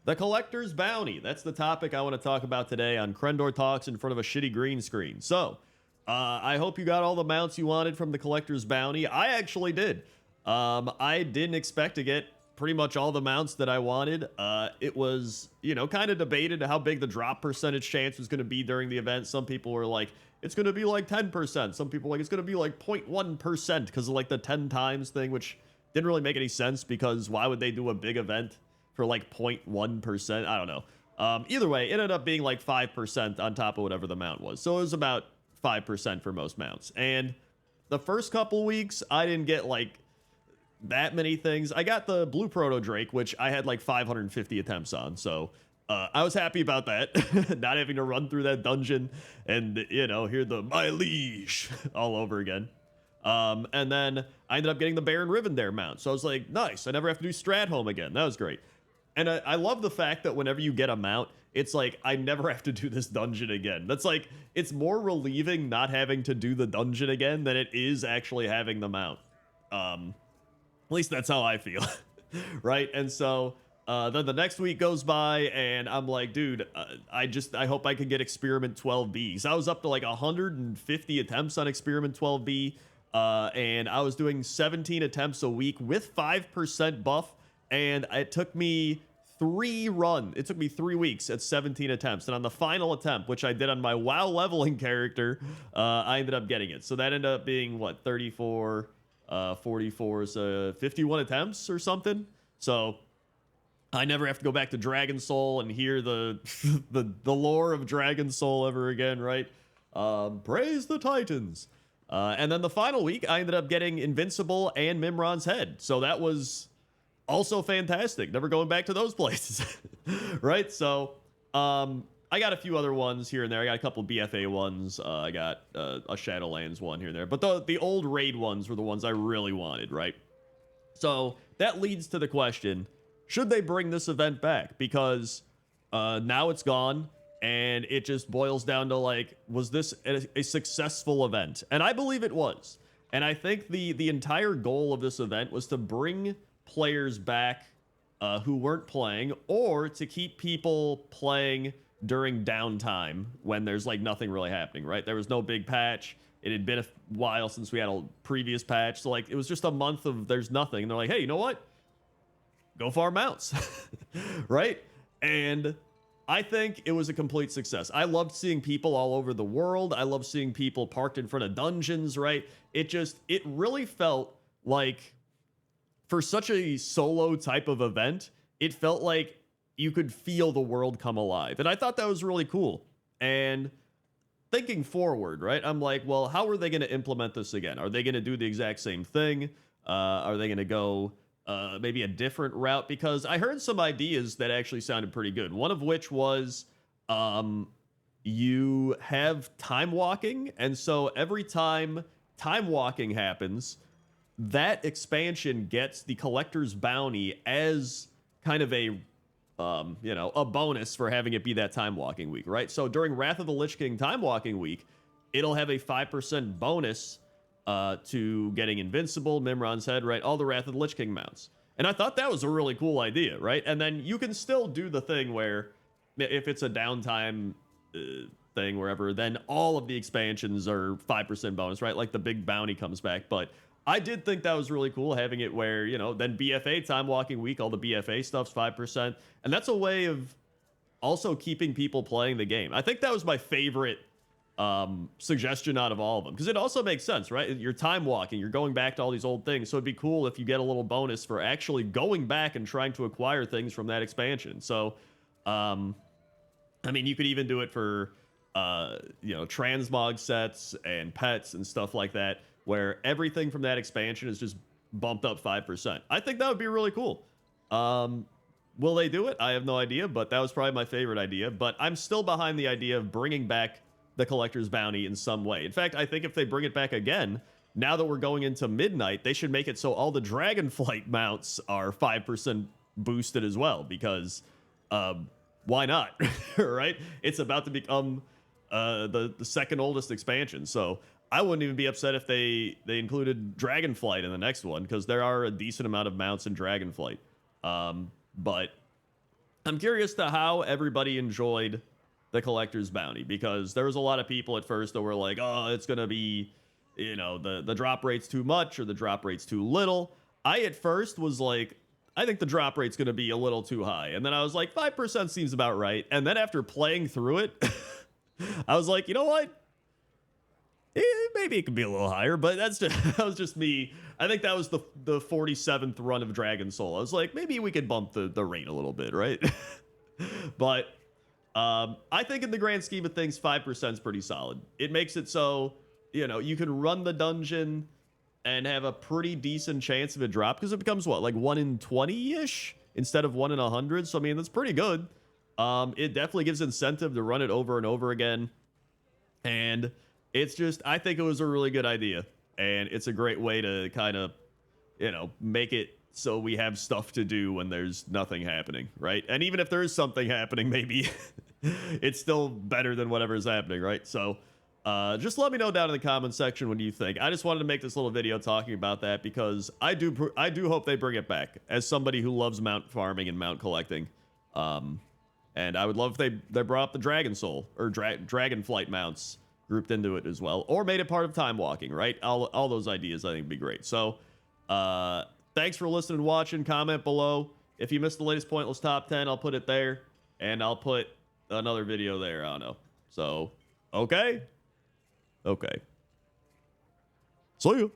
The Collector's Bounty. That's the topic I want to talk about today on Crendor Talks in front of a shitty green screen. So, I hope you got all the mounts you wanted from the Collector's Bounty. I actually did. I didn't expect to get pretty much all the mounts that I wanted. It was, kind of debated how big the drop percentage chance was going to be during the event. Some people were like, it's going to be like 10%. Some people were like, it's going to be like 0.1% because of like the 10 times thing, which didn't really make any sense because why would they do a big event for like 0.1%? I don't know. Either way, it ended up being like 5% on top of whatever the mount was. So it was about 5% for most mounts. And the first couple weeks, I didn't get like that many things. I got the blue proto drake, which I had like 550 attempts on. So I was happy about that. Not having to run through that dungeon and, hear the my liege all over again. And then I ended up getting the Baron Rivendare mount. So I was like, nice. I never have to do Stratholme again. That was great. And I love the fact that whenever you get a mount, it's like, I never have to do this dungeon again. That's like, it's more relieving not having to do the dungeon again than it is actually having the mount. At least that's how I feel. Right? And so then the next week goes by and I'm like, dude, I hope I can get Experiment 12B. So I was up to like 150 attempts on Experiment 12B. And I was doing 17 attempts a week with 5% buff. And it took me 3 weeks at 17 attempts. And on the final attempt, which I did on my WoW leveling character, I ended up getting it. So that ended up being what, 34, 44, so 51 attempts or something. So I never have to go back to Dragon Soul and hear the the lore of Dragon Soul ever again, right? Praise the Titans. And then the final week, I ended up getting Invincible and Mimron's Head. So that was also fantastic. Never going back to those places. Right? So I got a few other ones here and there. I got a couple BFA ones. I got a Shadowlands one here and there. But the old raid ones were the ones I really wanted, right? So that leads to the question, should they bring this event back? Because now it's gone. And it just boils down to like, was this a successful event? And I believe it was. And I think the entire goal of this event was to bring players back who weren't playing, or to keep people playing during downtime when there's like nothing really happening, right? There was no big patch. It had been a while since we had a previous patch. So like it was just a month of there's nothing. And they're like, hey, you know what? Go farm mounts. Right? And I think it was a complete success. I loved seeing people all over the world. I love seeing people parked in front of dungeons, right? It really felt like, for such a solo type of event, it felt like you could feel the world come alive. And I thought that was really cool. And thinking forward, right? I'm like, well, how are they going to implement this again? Are they going to do the exact same thing? Are they going to go maybe a different route? Because I heard some ideas that actually sounded pretty good. One of which was you have time walking. And so every time time walking happens, that expansion gets the Collector's Bounty as kind of a bonus for having it be that time walking week, right? So during Wrath of the Lich King time walking week, it'll have a 5% bonus to getting Invincible, Mimron's Head, right? All the Wrath of the Lich King mounts. And I thought that was a really cool idea, right? And then you can still do the thing where if it's a downtime thing wherever, then all of the expansions are 5% bonus, right? Like the big bounty comes back. But I did think that was really cool, having it where, then BFA time walking week, all the BFA stuff's 5%. And that's a way of also keeping people playing the game. I think that was my favorite suggestion out of all of them, because it also makes sense, right? You're time walking, you're going back to all these old things. So it'd be cool if you get a little bonus for actually going back and trying to acquire things from that expansion. So, you could even do it for, transmog sets and pets and stuff like that, where everything from that expansion is just bumped up 5%. I think that would be really cool. Will they do it? I have no idea, but that was probably my favorite idea. But I'm still behind the idea of bringing back the Collector's Bounty in some way. In fact, I think if they bring it back again, now that we're going into midnight, they should make it so all the Dragonflight mounts are 5% boosted as well, because why not? Right? It's about to become the second oldest expansion. So I wouldn't even be upset if they included Dragonflight in the next one, because there are a decent amount of mounts in Dragonflight. But I'm curious to how everybody enjoyed the collector's bounty, because there was a lot of people at first that were like, oh, it's gonna be, you know, the drop rate's too much or the drop rate's too little. I at first was like, I think the drop rate's gonna be a little too high, and then I was like, 5% seems about right. And then after playing through it, I was like, you know what, maybe it could be a little higher, but that's just, that was just me. I think that was the 47th run of Dragon Soul. I was like, maybe we could bump the rate a little bit, right? But I think in the grand scheme of things, 5% is pretty solid. It makes it so, you know, you can run the dungeon and have a pretty decent chance of a drop, because it becomes what, like 1 in 20-ish instead of 1 in 100. So I mean, that's pretty good. It definitely gives incentive to run it over and over again. And it's just, I think it was a really good idea, and it's a great way to kind of, you know, make it so we have stuff to do when there's nothing happening, right? And even if there is something happening, maybe it's still better than whatever's happening, right? So just let me know down in the comment section what you think. I just wanted to make this little video talking about that, because I do hope they bring it back, as somebody who loves mount farming and mount collecting. And I would love if they brought up the Dragon Soul or Dragon Flight mounts grouped into it as well, or made it part of time walking, right? All those ideas I think would be great. So thanks for listening and watching. Comment below if you missed the latest pointless top 10. I'll put it there, and I'll put another video there. I don't know. So okay, see you.